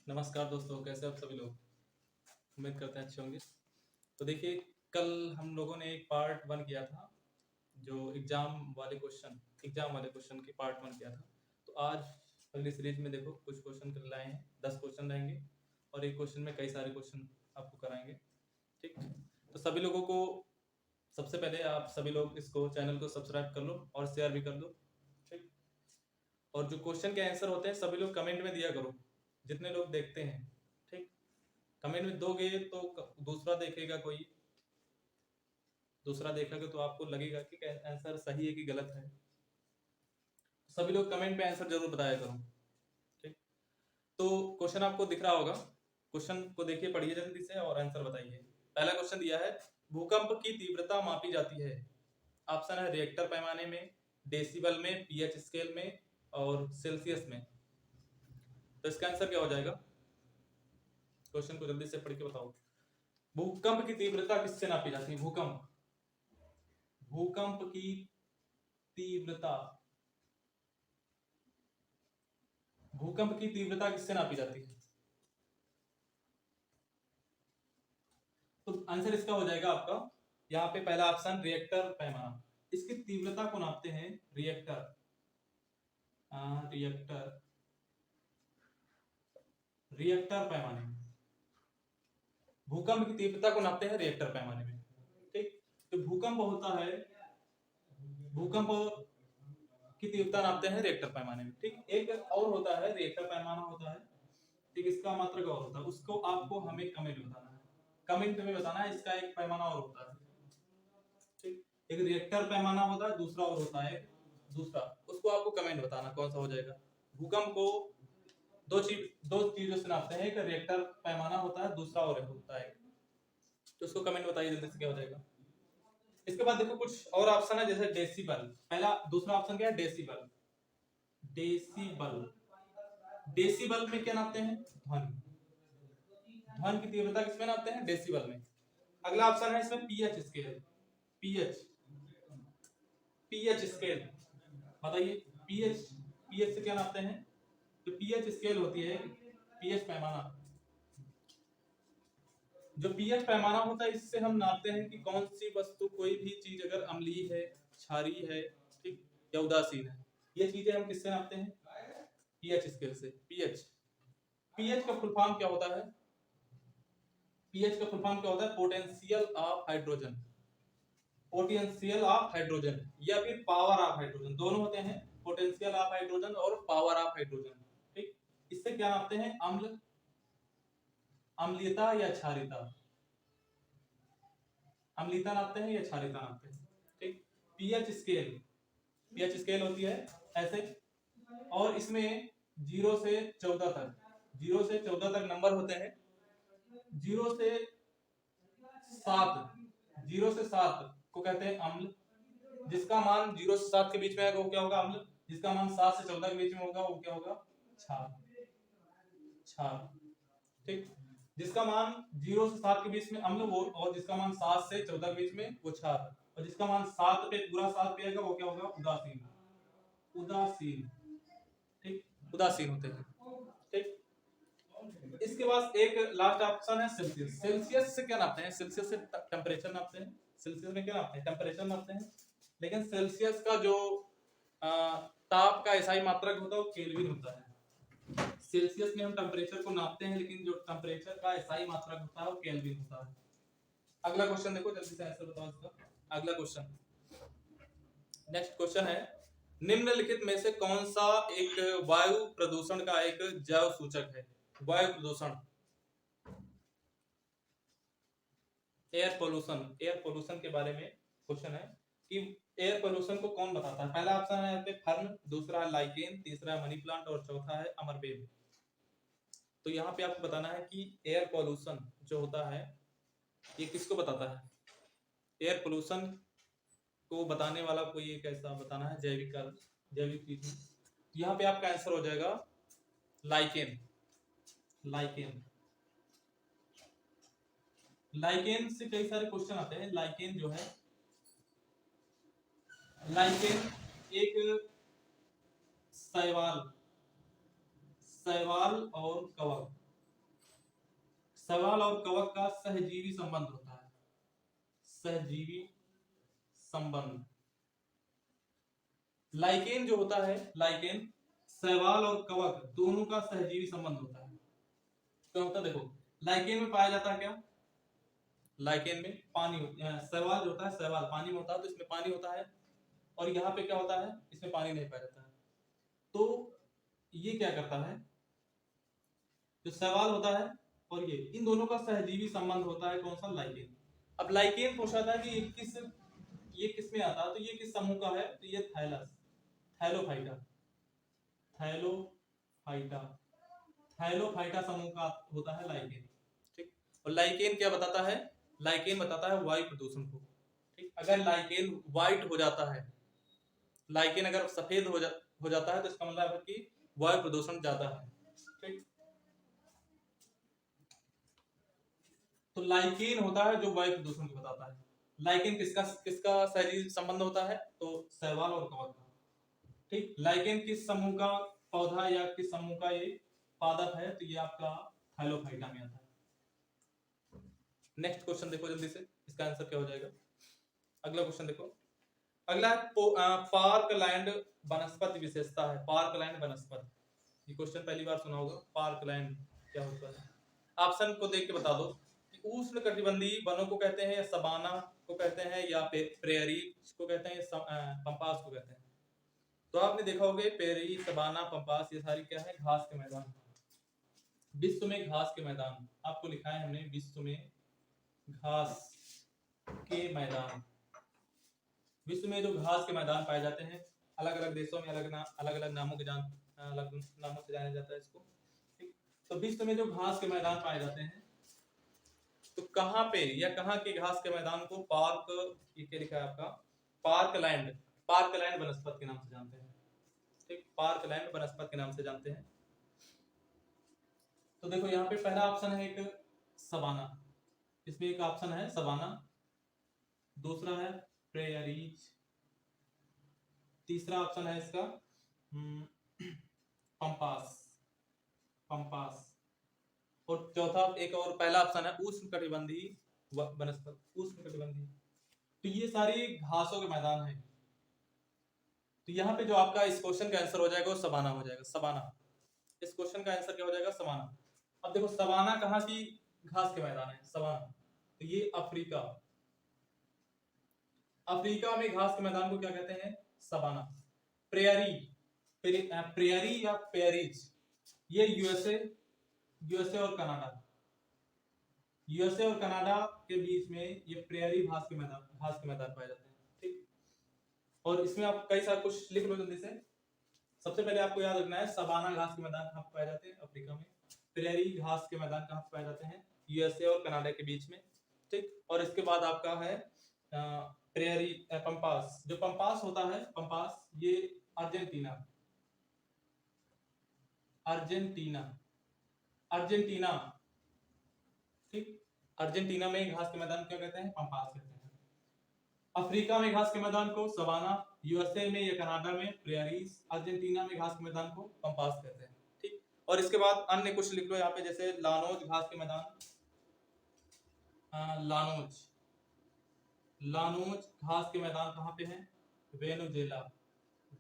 नमस्कार दोस्तों, कैसे आप सभी लोग। उम्मीद करते हैं अच्छे होंगे। तो देखिए, कल हम लोगों ने एक पार्ट वन किया था, जो एग्जाम वाले क्वेश्चन की पार्ट वन किया था। तो आज अगली सीरीज में देखो कुछ क्वेश्चन कर लाए हैं, 10 क्वेश्चन रहेंगे और एक क्वेश्चन में कई सारे क्वेश्चन आपको कराएंगे। ठीक, तो सभी लोगों को सबसे पहले आप सभी लोग इसको चैनल को सब्सक्राइब कर लो और शेयर भी कर दो। ठीक, और जो क्वेश्चन के आंसर होते हैं सभी लोग कमेंट में दिया करो, जितने लोग देखते हैं। ठीक, कमेंट में दोगे तो दूसरा देखेगा तो आपको लगेगा कि आंसर सही है कि गलत है। सभी लोग कमेंट में आंसर जरूर बताया करो। ठीक, तो क्वेश्चन आपको दिख रहा होगा, क्वेश्चन को देखिए, पढ़िए जल्दी से और आंसर बताइए। पहला क्वेश्चन दिया है, भूकंप की तीव्रता मापी जाती है। ऑप्शन है रिएक्टर पैमाने में, डेसिबल में, पीएच स्केल में और सेल्सियस में। तो इसका आंसर क्या हो जाएगा? क्वेश्चन को जल्दी से पढ़ के बताओ। भूकंप की तीव्रता किससे नापी जाती है? भूकंप की तीव्रता भूकंप की तीव्रता किससे नापी जाती है? तो आंसर इसका हो जाएगा आपका यहाँ पे पहला ऑप्शन रिएक्टर पैमाना। इसकी तीव्रता को नापते हैं रिएक्टर रिएक्टर पैमाने में। भूकंप की तीव्रता को नापते हैं रिएक्टर पैमाने में। ठीक, तो भूकंप की तीव्रता नापते हैं रिएक्टर पैमाने में। ठीक, एक और होता है रिएक्टर पैमाना होता है। ठीक, इसका मात्रक और होता है, उसको आपको हमें कमेंट में बताना है। इसका एक पैमाना और होता है। ठीक, एक रिएक्टर पैमाना होता है, दूसरा और होता है दूसरा, उसको आपको कमेंट बताना कौन सा हो जाएगा। भूकंप को दो चीजों से नापते हैं, एक रिएक्टर पैमाना होता है, दूसरा और होता है। तो उसको कमेंट बताइए जल्दी से क्या हो जाएगा। इसके बाद देखो कुछ और ऑप्शन है, जैसे डेसिबल। दूसरा ऑप्शन क्या है? डेसिबल डेसिबल में क्या नापते हैं? ध्वनि की तीव्रता किसमें नापते हैं? डेसिबल में। अगला ऑप्शन है इसमें pH scale. PH pH scale बताइए, पीएच पीएच से क्या नापते हैं? तो पीएच स्केल होती है पीएच पैमाना। जो पीएच पैमाना होता है, इससे हम नापते हैं कि कौन सी वस्तु, कोई भी चीज अगर अम्लीय है, क्षारीय है, ठीक, या उदासीन है। ये चीजें हम किससे नापते हैं? पीएच स्केल से। पीएच का फुल फॉर्म क्या होता है? पोटेंशियल ऑफ हाइड्रोजन या फिर पावर ऑफ हाइड्रोजन, दोनों होते हैं। पोटेंशियल ऑफ हाइड्रोजन और पावर ऑफ हाइड्रोजन। ठीक, इससे क्या नापते हैं? अम्लीयता या क्षारीयता। अम्लीयता नापते हैं या क्षारीयता नापते हैं। ठीक, पीएच स्केल होती है ऐसे, और इसमें 0 से 14 तक नंबर होते हैं। 0 से 7 को कहते हैं अम्ल। जिसका मान 0 से 7 के बीच में आएगा वो क्या होगा? अम्ल। जिसका मान 7 से 14 के बीच में होगा वो क्या होगा? क्षार। ठीक, जिसका मान 0 से 7 के बीच में अम्ल वो, और जिसका मान 7 से 14 के बीच में वो क्षार, और जिसका मान 7 पे पूरा 7 पे आएगा वो क्या होगा? उदासीन। ठीक, उदासीन होते हैं। ठीक, इसके बाद एक लास्ट ऑप्शन है सेल्सियस। सेल्सियस से क्या नापते हैं? सेल्सियस से टेम्परेचर नापते हैं। सेल्सियस में क्या नापते हैं? टेम्परेचर नापते हैं। लेकिन सेल्सियस का जो ताप का एसआई मात्रक होता है वो केल्विन होता है। सेल्सियस में हम टेम्परेचर को नापते हैं, लेकिन जो टेम्परेचर का एसआई मात्रक होता है वो केल्विन होता है। अगला क्वेश्चन देखो, जल्दी से आंसर बताओ इसका। अगला क्वेश्चन, नेक्स्ट क्वेश्चन है, निम्नलिखित में से कौन सा एक वायु प्रदूषण का एक जैव सूचक है? वायु प्रदूषण, एयर पोल्यूशन के बारे में क्वेश्चन है कि एयर पोल्यूशन को कौन बताता है? पहला ऑप्शन है यहाँ पे फर्न, दूसरा है लाइकेन, तीसरा है मनी प्लांट और चौथा है अमरबेल। तो यहाँ पे आपको बताना है कि एयर पोल्यूशन जो होता है ये किसको बताता है? एयर पोल्यूशन को बताने वाला कोई एक ऐसा बताना है जैविक चीज में। यहाँ पे आपका आंसर हो जाएगा लाइकेन। लाइकेन से कई सारे क्वेश्चन आते हैं। लाइकेन एक शैवाल और कवक, शैवाल और कवक का सहजीवी संबंध होता है, सहजीवी संबंध। लाइकेन जो होता है, लाइकेन शैवाल और कवक दोनों का सहजीवी संबंध होता है। क्या होता है देखो, लाइकेन में पाया जाता है क्या, लाइकेन में पानी, शैवाल जो होता है, शैवाल पानी में होता है, तो इसमें पानी होता है, और यहाँ पे क्या होता है, इसमें पानी नहीं पाया जाता है। तो ये क्या करता है, जो शैवाल होता है और इन दोनों का सहजीवी संबंध होता है, कौन सा, लाइकेन। अब लाइकेन पूछा था कि ये किस में आता है, तो ये किस समूह का है, तो ये थैलस, थैलोफाइटा, थैलोफाइटा, थैलोफाइटा समूह का होता है लाइकेन। ठीक, और लाइकेन क्या बताता है, लाइकेन बताता है वायु प्रदूषण को। ठीक, अगर लाइकेन व्हाइट हो जाता है, लाइकेन अगर सफेद हो जाता है, तो इसका मतलब है कि वायु प्रदूषण ज्यादा है। ठीक, तो लाइकेन होता है जो वायु प्रदूषण को बताता है। लाइकेन किसका किसका सहजीवी संबंध होता है, तो शैवाल और कवक का। ठीक, लाइकेन किस समूह का पौधा या किस समूह का ये पादप है, तो ये आपका थैलोफाइटा में आता है। नेक्स्ट क्वेश्चन देखो जल्दी से, इसका आंसर क्या हो जाएगा। अगला क्वेश्चन देखो, अगला है पार्कलैंड वनस्पति विशेषता है, पार्कलैंड वनस्पति। ये क्वेश्चन पहली बार सुना होगा, पार्कलैंड क्या होता है। ऑप्शन को देख के बता दो कि उष्ण कटिबंधीय वनों को कहते हैं, या सबाना को कहते हैं, या प्रेयरी को कहते हैं, या पंपास को कहते हैं। तो आपने देखा होगा प्रेयरी, सबाना, पंपास, ये सारी क्या है, घास के मैदान। विश्व में घास के मैदान आपको लिखा है हमने, विश्व में घास के मैदान। विश्व में जो घास के मैदान पाए जाते हैं, अलग अलग देशों में अलग अलग नामों के अलग नामों से जाना जाता है इसको। ठीक, तो विश्व में जो घास के मैदान पाए जाते हैं, तो कहाँ पे या कहाँ के घास के मैदान को पार्क, ये क्या लिखा है आपका, पार्कलैंड, पार्कलैंड वनस्पति के नाम से जानते हैं। ठीक, पार्कलैंड वनस्पति के नाम से जानते हैं। तो देखो यहाँ पे पहला ऑप्शन है एक सबाना, इसमें एक ऑप्शन है सबाना, दूसरा है प्रेयरीज, तीसरा ऑप्शन है इसका पंपास, पंपास, और चौथा एक और पहला ऑप्शन है उष्णकटिबंधीय वनस्पति, उष्णकटिबंधीय। तो ये सारी घासों के मैदान हैं। तो यहाँ पे जो आपका इस क्वेश्चन का आंसर हो जाएगा वो सबाना हो जाएगा, सबाना। इस क्वेश्चन का आंसर क्या हो जाएगा, सबाना। अब देखो सबाना कहाँ की घास के मैदान है, सबाना, तो ये अफ्रीका, अफ्रीका में घास के मैदान को क्या कहते हैं, सबाना। प्रेयरी, प्रेयरी या पेरिज, ये यूएसए और कनाडा, यूएसए और कनाडा के बीच में ये प्रेयरी घास के मैदान पाए जाते हैं। ठीक, और इसमें आप कई सारे कुछ लिख लो जल्दी से। सबसे पहले आपको याद रखना है सबाना घास के मैदान कहाँ पाए जाते हैं, अफ्रीका में। प्रेयरी घास के मैदान कहाँ पाए जाते हैं, यूएसए और कनाडा के बीच में। ठीक, और इसके बाद आपका है प्रेयरी, पंपास। जो पंपास होता है, पंपास ये अर्जेंटीना, अर्जेंटीना, अर्जेंटीना, ठीक, अर्जेंटीना में घास के मैदान क्या कहते हैं, पंपास कहते हैं। अफ्रीका में घास के मैदान को सवाना, यूएसए में या कनाडा में प्रेयरीज, अर्जेंटीना में घास के मैदान को पंपास कहते हैं। ठीक, और इसके बाद अन्य कुछ लिख लो यहाँ पे, जैसे लानोज घास के मैदान, लानोज, लानोज घास के मैदान कहाँ पे हैं, वेनेजुएला,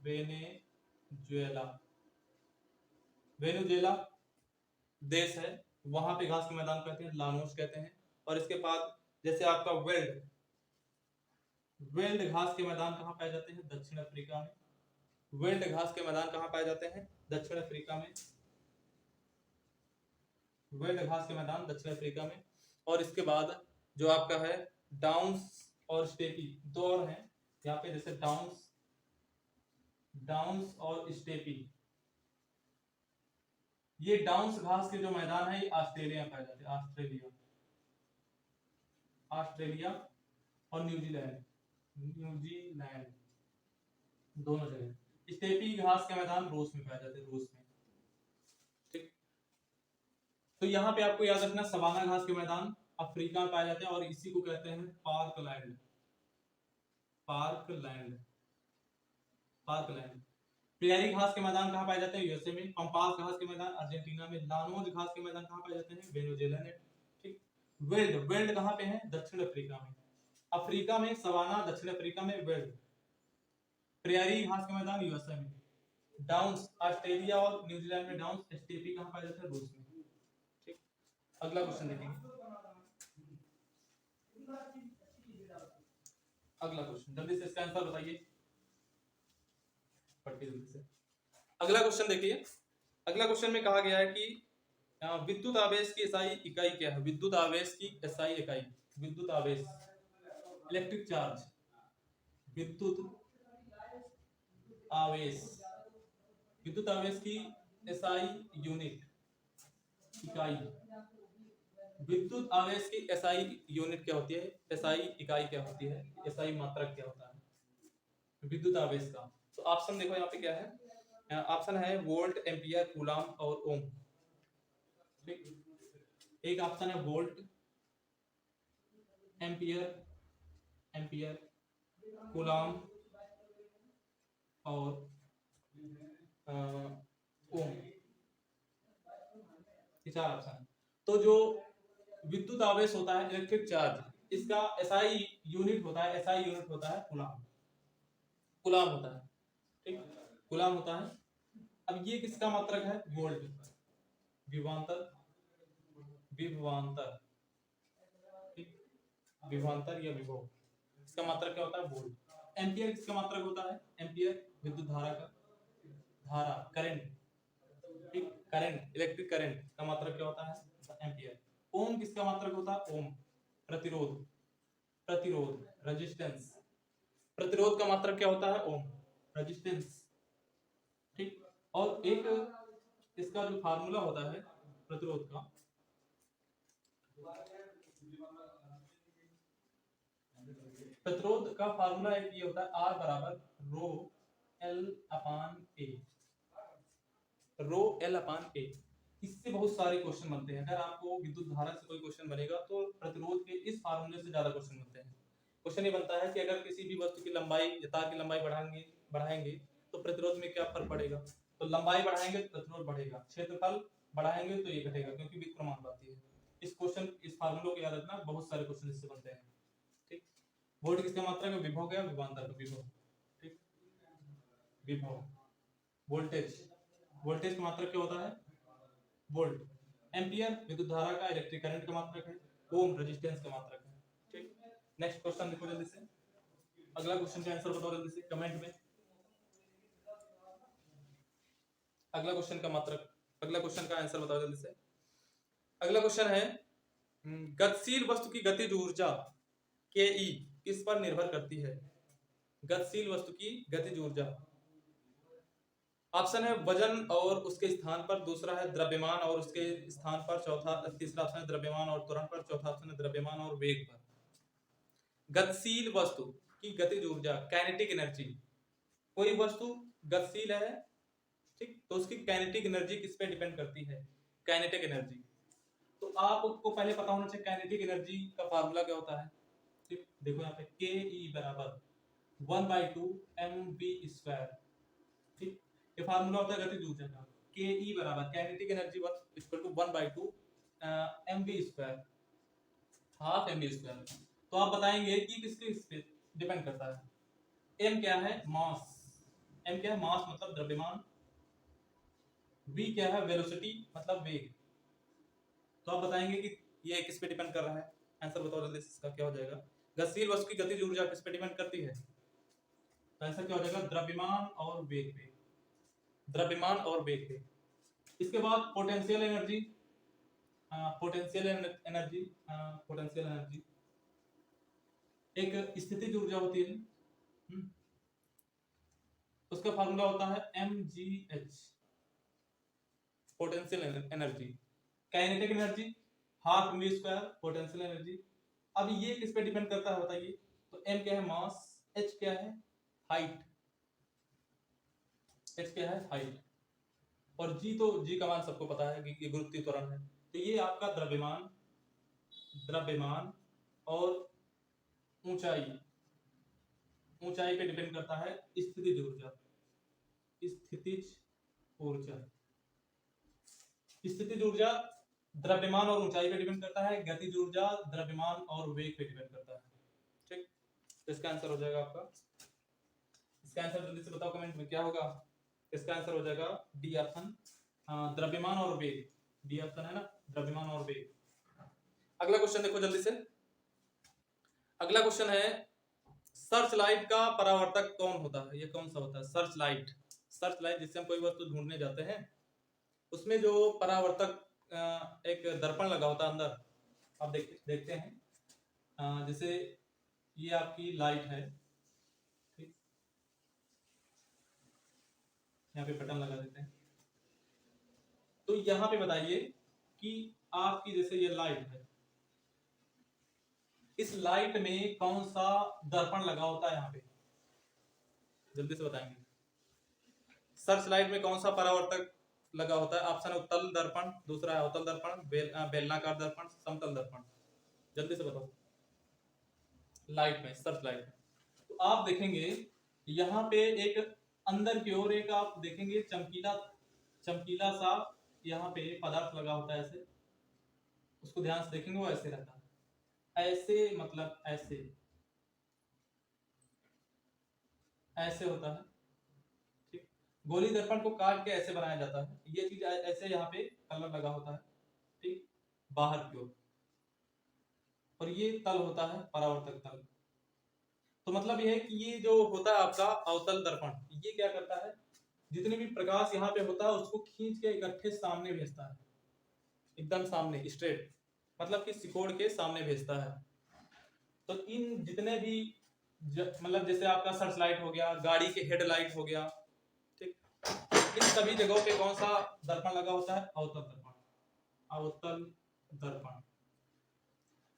वेनेजुएला, वेनेजुएला देश है, वहां पे घास के मैदान कहते हैं, लानोज कहते हैं। और इसके बाद जैसे आपका वेल्ड, वेल्ड घास के मैदान कहाँ पाए जाते हैं, दक्षिण अफ्रीका में। वेल्ड घास के मैदान कहाँ पाए जाते हैं, दक्षिण अफ्रीका में, वेल्ड घास के मैदान दक्षिण अफ्रीका में। और इसके बाद जो आपका है डाउन्स और स्टेपी, दो और हैं यहाँ पे, जैसे डाउन्स, डाउन्स और स्टेपी। ये डाउन्स घास के जो मैदान है ये ऑस्ट्रेलिया में पाए जाते हैं, ऑस्ट्रेलिया, ऑस्ट्रेलिया और न्यूजीलैंड, न्यूजीलैंड दोनों जगह। स्टेपी घास के मैदान रूस में पाए जाते हैं, रूस में। ठीक, तो यहाँ पे आपको याद रखना सवाना घास के मैदान अफ्रीका में पाए जाते हैं, और इसी को कहते हैं पार्कलैंड, पार्कलैंड, पार्कलैंड। प्रेयरी घास के मैदान कहाँ पाए जाते हैं, यूएसए में। पंपास घास के मैदान अर्जेंटीना में। लानोज घास के मैदान कहाँ पाए जाते हैं, वेनेजुएला में। वेल्ड, वेल्ड कहाँ पे है? दक्षिण अफ्रीका में। अफ्रीका में सवाना, दक्षिण अफ्रीका में वेल्ड। प्रेयरी घास के मैदान यूएसए में। डाउन्स ऑस्ट्रेलिया और न्यूजीलैंड में डाउन्स। स्टेपी कहाँ पाया जाता है? रूस में। ठीक, अगला क्वेश्चन देखेंगे। अगला क्वेश्चन जल्दी से इसका आंसर बताइए, पढ़िए जल्दी से। अगला क्वेश्चन देखिए। अगला क्वेश्चन में कहा गया है कि विद्युत आवेश की एसआई इकाई क्या है? विद्युत आवेश की एसआई इकाई, विद्युत आवेश, इलेक्ट्रिक चार्ज, विद्युत आवेश, विद्युत आवेश की एसआई यूनिट, इकाई। विद्युत आवेश की एसआई यूनिट क्या होती है? एसआई इकाई क्या होती है? एसआई मात्रक क्या होता है विद्युत आवेश का? तो ऑप्शन देखो यहाँ पे क्या है। ऑप्शन है वोल्ट, एम्पियर, कूलाम और ओम। एक ऑप्शन है वोल्ट, एम्पियर, एम्पियर, कूलाम और ओम, ये चार ऑप्शन। तो जो विद्युत आवेश होता है, इलेक्ट्रिक चार्ज, इसका एसआई यूनिट होता है, एसआई यूनिट होता है कूलाम, कूलाम होता है। ठीक, कूलाम होता है। अब ये किसका मात्रक है? वोल्ट, विभवांतर, विभवांतर, ठीक, विभवांतर या विभव, इसका मात्रक क्या होता है? वोल्ट। एम्पियर किसका मात्रक होता है? एम्पियर विद्युत धारा का, धारा, करंट, ठीक, करंट, इलेक्ट्रिक करंट का मात्रक क्या होता है? एम्पियर। ओम किसका मात्रक होता है? ओम प्रतिरोध, प्रतिरोध, रेजिस्टेंस, प्रतिरोध का मात्रक क्या होता है? ओम, रेजिस्टेंस। ठीक, और एक इसका जो फार्मूला होता है प्रतिरोध का, प्रतिरोध का फार्मूला एक ये होता है, आर बराबर रो एल अपान ए, रो एल अपान ए। इससे बहुत सारे क्वेश्चन बनते हैं। अगर आपको विद्युत धारा से कोई क्वेश्चन बनेगा तो प्रतिरोध के इस फार्मूले से ज्यादा क्वेश्चन बनते हैं। क्वेश्चन ये बनता है कि अगर किसी भी वस्तु की लंबाई या तार की लंबाई बढ़ाएंगे बढ़ाएंगे तो प्रतिरोध में क्या फर्क पड़ेगा? तो लंबाई बढ़ाएंगे तो प्रतिरोध बढ़ेगा, क्षेत्रफल बढ़ाएंगे तो ये घटेगा, क्योंकि विक्रमानुपाती है। इस क्वेश्चन, इस फार्मूले को याद रखना, बहुत सारे क्वेश्चन इससे बनते हैं। ठीक, वोल्ट किसका मात्रक है? विभव का, विभवांतर का, विभव। ठीक, विभव, वोल्टेज, वोल्टेज का मात्रक क्या होता है? वोल्ट। एम्पियर विद्युत धारा का, इलेक्ट्रिक करंट का मात्रक है। ओम रेजिस्टेंस का मात्रक है। ठीक, नेक्स्ट क्वेश्चन देखो जल्दी से। अगला क्वेश्चन का आंसर बताओ जल्दी से कमेंट में। अगला क्वेश्चन का मात्रक, अगला क्वेश्चन का आंसर बताओ जल्दी से। अगला क्वेश्चन है गतिशील वस्तु की गतिज ऊर्जा के ई किस पर निर्भर करती है? गतिशील वस्तु की गतिज ऊर्जा, ऑप्शन है वजन और उसके स्थान पर, दूसरा है द्रव्यमान और उसके स्थान पर, चौथा, तीसरा ऑप्शन है द्रव्यमान और त्वरण पर, चौथा ऑप्शन है द्रव्यमान और वेग पर। गतिशील वस्तु की गतिज ऊर्जा, काइनेटिक एनर्जी। कोई वस्तु गतिशील है, ठीक, तो उसकी काइनेटिक एनर्जी किस पे डिपेंड करती है? Kinetic energy. तो आपको पहले पता होना चाहिए काइनेटिक एनर्जी का फार्मूला क्या होता है। ठीक, देखो यहाँ पे के ई बराबर 1/2 mv²। ठीक, ये फार्मूला होता है गतिज ऊर्जा का। के ई बराबर kinetic energy equal to 1/2 mv², half mv²। तो आप बताएंगे कि किसके इस पे डिपेंड करता है। m क्या है? मास। m क्या है? मास मतलब द्रव्यमान। v क्या है? वेलोसिटी मतलब वेग। तो आप बताएंगे कि ये किस पे डिपेंड कर रहा है। आंसर बताओ जल्दी, इसका क्या हो जाएगा? गतिशील वस्तु की गतिज ऊर्जा किस पे डिपेंड करती है? तो आंसर क्या हो जाएगा? द्रव्यमान और वेग पे, द्रव्यमान और वेग पे। इसके बाद potential energy, potential energy, potential energy एक स्थितिज ऊर्जा होती है। उसका फार्मूला होता है mgh, potential energy. Kinetic energy half mv², potential energy. अब ये किस पे डिपेंड करता है बताइए? तो m क्या है? मास। h क्या है? हाइट। h क्या है? हाइट। और g, तो g का मान सबको पता है कि ये गुरुत्वीय त्वरण है। तो ये आपका द्रव्यमान, द्रव्यमान और ऊंचाई, ऊंचाई पे डिपेंड करता है स्थितिज ऊर्जा, स्थितिज ऊर्जा। स्थितिज ऊर्जा द्रव्यमान और ऊंचाई पे डिपेंड करता है, गतिज ऊर्जा द्रव्यमान और वेग पे डिपेंड करता है। ठीक, तो इसका आंसर हो जाएगा आपका, इसका आंसर जल्दी से बताओ कमेंट में क्या होगा। इसका आंसर हो जाएगा डी ऑप्शन, द्रव्यमान और वेग। डी ऑप्शन है ना, द्रव्यमान और वेग। अगला क्वेश्चन देखो जल्दी से। अगला क्वेश्चन है सर्च लाइट का परावर्तक कौन होता है, ये कौन सा होता है सर्च लाइट। सर्च लाइट जिससे हम कोई वस्तु ढूंढने जाते हैं, उसमें जो परावर्तक एक दर्पण लगा होता है अंदर, आप देखते हैं जैसे ये आपकी लाइट है, ठीक, यहाँ पे बटन लगा देते हैं। तो यहाँ पे बताइए कि आपकी जैसे ये लाइट है, इस लाइट में कौन सा दर्पण लगा होता है यहाँ पे, जल्दी से बताएंगे। सर्च लाइट में कौन सा परावर्तक लगा होता है। ऑप्शन है उत्तल दर्पण, दूसरा है अवतल दर्पण, बेलनाकार दर्पण, समतल दर्पण। जल्दी से बताओ। लाइट में, सर्च लाइट में तो आप देखेंगे यहाँ पे एक अंदर की ओर एक आप देखेंगे चमकीला चमकीला सा यहाँ पे पदार्थ लगा होता है ऐसे, उसको ध्यान से देखेंगे वो ऐसे रहता है, ऐसे मतलब ऐसे ऐसे होता है। ठीक, गोली दर्पण को काट के ऐसे बनाया जाता है, ये चीज ऐसे यहाँ पे कलर लगा होता है, ठीक, बाहर की ओर, और ये तल होता है परावर्तक तल। तो मतलब ये है कि ये जो होता है आपका अवतल दर्पण, ये क्या करता है, जितने भी प्रकाश यहाँ पे होता है उसको खींच के इकट्ठे सामने भेजता है, एकदम सामने स्ट्रेट, मतलब कि सिकोड़ के सामने भेजता है। तो इन जितने भी मतलब जैसे आपका सर्च लाइट हो गया, गाड़ी के हेडलाइट हो गया, ठीक, इन सभी जगहों पे कौन सा दर्पण लगा होता है, अवतल दर्पण। अवतल दर्पण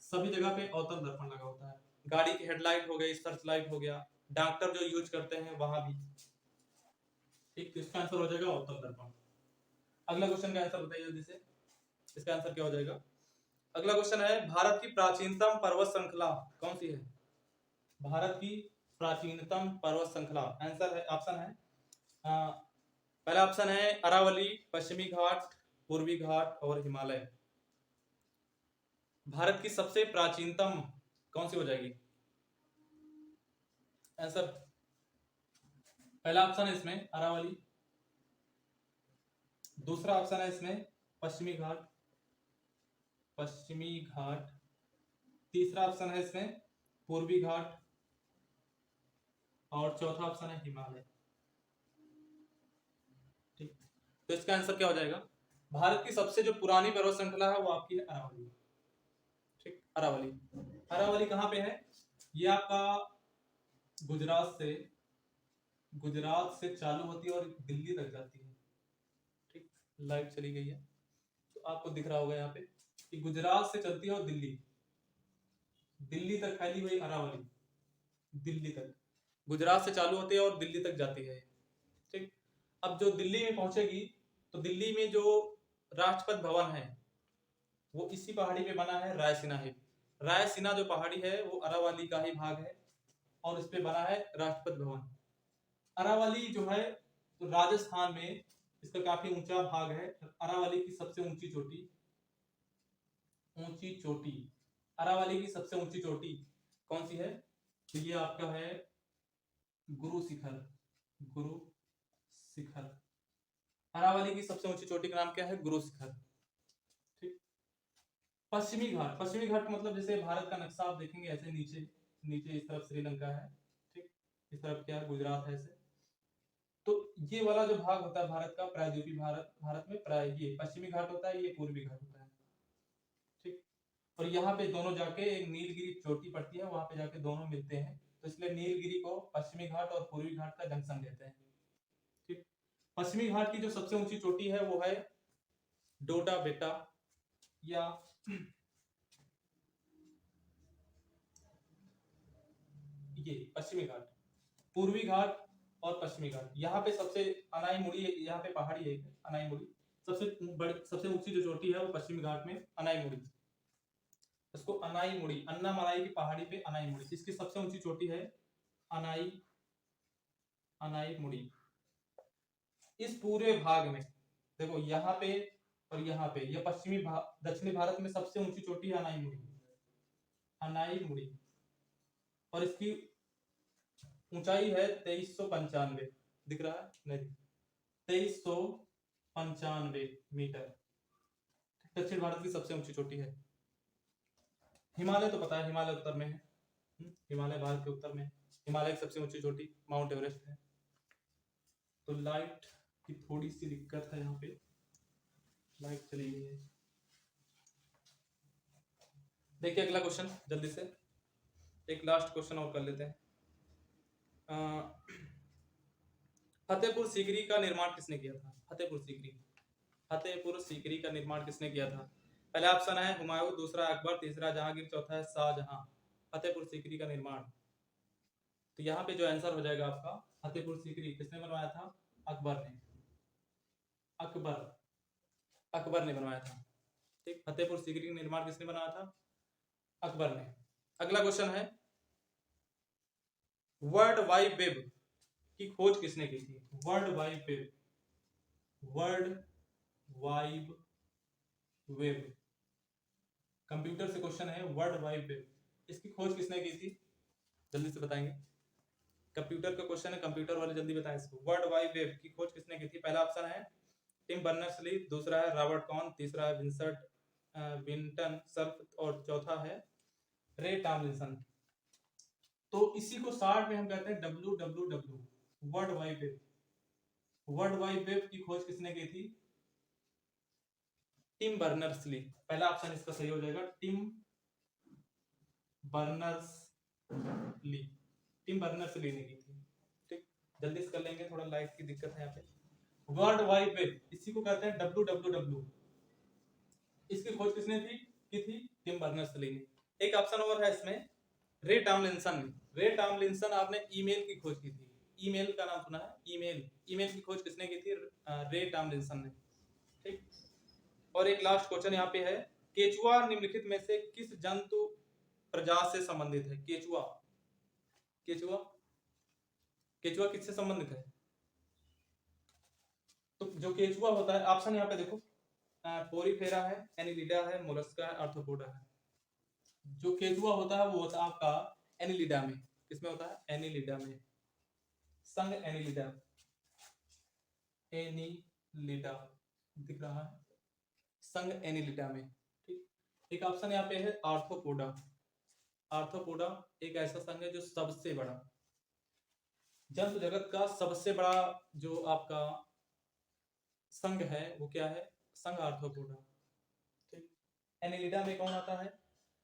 सभी जगह पे अवतल दर्पण लगा होता है। गाड़ी की हेडलाइट हो गई, सर्च लाइट हो गया, डॉक्टर जो यूज करते हैं वहां भी। ठीक, तो इसका आंसर हो जाएगा अवतल दर्पण। अगला क्वेश्चन का आंसर बताइए जल्दी से, इसका आंसर क्या हो जाएगा। अगला क्वेश्चन है भारत की प्राचीनतम पर्वत श्रृंखला कौन सी है। भारत की प्राचीनतम पर्वत श्रृंखला, आंसर है, ऑप्शन है पहला ऑप्शन है अरावली, पश्चिमी घाट, पूर्वी घाट और हिमालय। भारत की सबसे प्राचीनतम कौन सी हो जाएगी आंसर। पहला ऑप्शन है इसमें अरावली, दूसरा ऑप्शन है इसमें पश्चिमी घाट, पश्चिमी घाट, तीसरा ऑप्शन है इसमें पूर्वी घाट, और चौथा ऑप्शन है हिमालय। ठीक, तो इसका आंसर क्या हो जाएगा, भारत की सबसे जो पुरानी पर्वत श्रृंखला है वो आपकी है अरावली। ठीक, अरावली। अरावली कहाँ पे है, ये आपका गुजरात से चालू होती है और दिल्ली तक जाती है। ठीक, लाइट चली गई है तो आपको दिख रहा होगा यहाँ पे कि गुजरात से चलती है और दिल्ली तक फैली हुई अरावली, दिल्ली तक, गुजरात से चालू होती है और दिल्ली तक जाती है। ठीक, अब जो दिल्ली में पहुंचेगी तो दिल्ली में जो राष्ट्रपति भवन है वो इसी पहाड़ी पे बना है, रायसीना हिल। रायसीना जो पहाड़ी है वो अरावली का ही भाग है और इस पे बना है राष्ट्रपति भवन। अरावली जो है तो राजस्थान में इसका काफी ऊंचा भाग है। अरावली की सबसे ऊंची चोटी अरावली की सबसे ऊंची चोटी कौन सी है, तो ये आपका है गुरु शिखर। अरावली की सबसे ऊंची चोटी का नाम क्या है, गुरु शिखर। ठीक, पश्चिमी घाट का मतलब जैसे भारत का नक्शा आप देखेंगे ऐसे नीचे नीचे इस तरफ श्रीलंका है, ठीक, इस तरफ क्या है गुजरात है ऐसे। तो ये वाला जो भाग होता है भारत का प्रायद्वीपीय भारत में ये पश्चिमी घाट होता है, ये पूर्वी घाट होता है। ठीक, और यहाँ पे दोनों जाके एक नीलगिरी चोटी पड़ती है, वहां पे जाके दोनों मिलते हैं, तो इसलिए नीलगिरी को पश्चिमी घाट और पूर्वी घाट का जंक्शन कहते हैं। ठीक, पश्चिमी घाट की जो सबसे ऊंची चोटी है वो है डोडा बेटा या ये पश्चिमी घाट, पूर्वी घाट और पश्चिमी घाट। यहाँ पे सबसे अनाई मुड़ी, यहाँ पे पहाड़ी है अनाई मुड़ी, सबसे बड़ी सबसे ऊंची जो चोटी है वो पश्चिमी घाट में अनाई मुड़ी, इसको अनाई मुड़ी, अन्ना मलाई की पहाड़ी पे अनाई मुड़ी, इसकी सबसे ऊंची चोटी है अनाई मुड़ी। इस पूरे भाग में देखो यहाँ पे और यहाँ पे ये दक्षिणी भारत में सबसे ऊंची चोटी है अनाईमुड़ी, अनाईमुड़ी, और इसकी ऊंचाई है 2395, दिख रहा है नहीं, 2395 मीटर, दक्षिण भारत की सबसे ऊंची चोटी है। हिमालय तो पता है, हिमालय उत्तर में है, हिमालय भारत के उत्तर में है। हिमालय की सबसे ऊंची चोटी माउंट एवरेस्ट है। तो लाइट की थोड़ी सी दिक्कत है, यहाँ पे लाइट चली गई है। देखिए अगला क्वेश्चन जल्दी से, एक लास्ट क्वेश्चन और कर लेते हैं। फतेहपुर सीकरी का निर्माण किसने किया था? फतेहपुर सीकरी, फतेहपुर सीकरी का निर्माण किसने किया था? पहला ऑप्शन है हुमायूं, दूसरा अकबर, तीसरा जहांगीर, चौथा है शाहजहां। फतेहपुर सीकरी का निर्माण, तो यहाँ पे जो आंसर हो जाएगा आपका, फतेहपुर सीकरी किसने बनवाया था? अकबर ने, अकबर ने बनवाया था। ठीक, फतेहपुर सीकरी का निर्माण किसने बनाया था? अकबर ने। अगला क्वेश्चन है, वर्ल्ड वाइड वेब की खोज किसने की थी? World wide web, world wide web, computer से क्वेश्चन है, वर्ल्ड वाइड वेब, इसकी खोज किसने की थी? जल्दी से बताएंगे, कंप्यूटर का क्वेश्चन है, कंप्यूटर वाले जल्दी बताएं इसको। वर्ल्ड वाइड वेब की खोज किसने की थी? पहला ऑप्शन है टिम बर्नर्स-ली, दूसरा है रॉबर्ट कॉन, तीसरा है विंटन सर्फ, और चौथा है रे टॉमलिंसन। तो इसी को शॉर्ट में हम कहते हैं WWW, world wide web. World wide web की खोज किसने की थी? Tim Berners-Lee. पहला ऑप्शन इसका सही हो जाएगा, टिम बर्नर्स-ली, टिम बर्नर्स-ली ने की थी। ठीक, जल्दी से कर लेंगे, थोड़ा लाइट की दिक्कत है यहाँ पे। वर्ल्ड वाइड वेब, इसी को कहते हैं WWW, इसकी खोज किसने की थी? टिम बर्नर्स-ली ने। एक ऑप्शन और है इसमें, रे टॉमलिंसन ने। रे टॉमलिंसन, आपने ईमेल की खोज की थी, ईमेल का नाम सुना है? ईमेल, ईमेल की खोज किसने की थी? रे टॉमलिंसन ने। ठीक, और एक लास्ट क्वेश्चन यहाँ पे है, केचुआ निम्नलिखित में से किस जंतु प्रजाति से संबंधित है? केचुआ, केचुआ, केचुआ किससे संबंधित है? तो जो केचुआ होता है, ऑप्शन यहाँ पे देखो, पोरीफेरा है, एनिलिडा है, मोलस्का है, आर्थ्रोपोडा है। जो केचुआ होता है वो होता है आपका एनिलिडा में। किसमें होता है? एनिलिडा में, संग एनिलिडा, एनिलिडा दिख रहा है, संग एनिलिडा में। ठीक, एक ऑप्शन यहाँ पे है आर्थ्रोपोडा। आर्थ्रोपोडा एक ऐसा संघ है जो सबसे बड़ा, जंतु जगत का सबसे बड़ा जो आपका संघ है वो क्या है? संघ आर्थ्रोपोडा। ठीक, एनिलिडा में कौन आता है?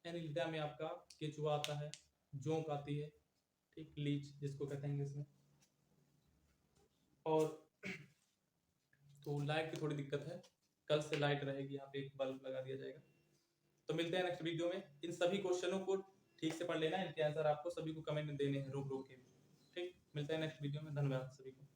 एनिलिडा में आपका केचुआ आता है, जोंक आती है, ठीक, लीच जिसको कहते हैं इंग्लिश में। और तो लाइट की थोड़ी दिक्कत है, कल से लाइट रहेगी, यहाँ पे एक बल्ब लगा दिया जाएगा। तो मिलते हैं नेक्स्ट वीडियो में। इन सभी क्वेश्चनों को ठीक से पढ़ लेना, इनके आंसर आपको सभी को कमेंट में देने हैं, रोक रोक के। ठीक, मिलते हैं नेक्स्ट वीडियो में, धन्यवाद सभी को।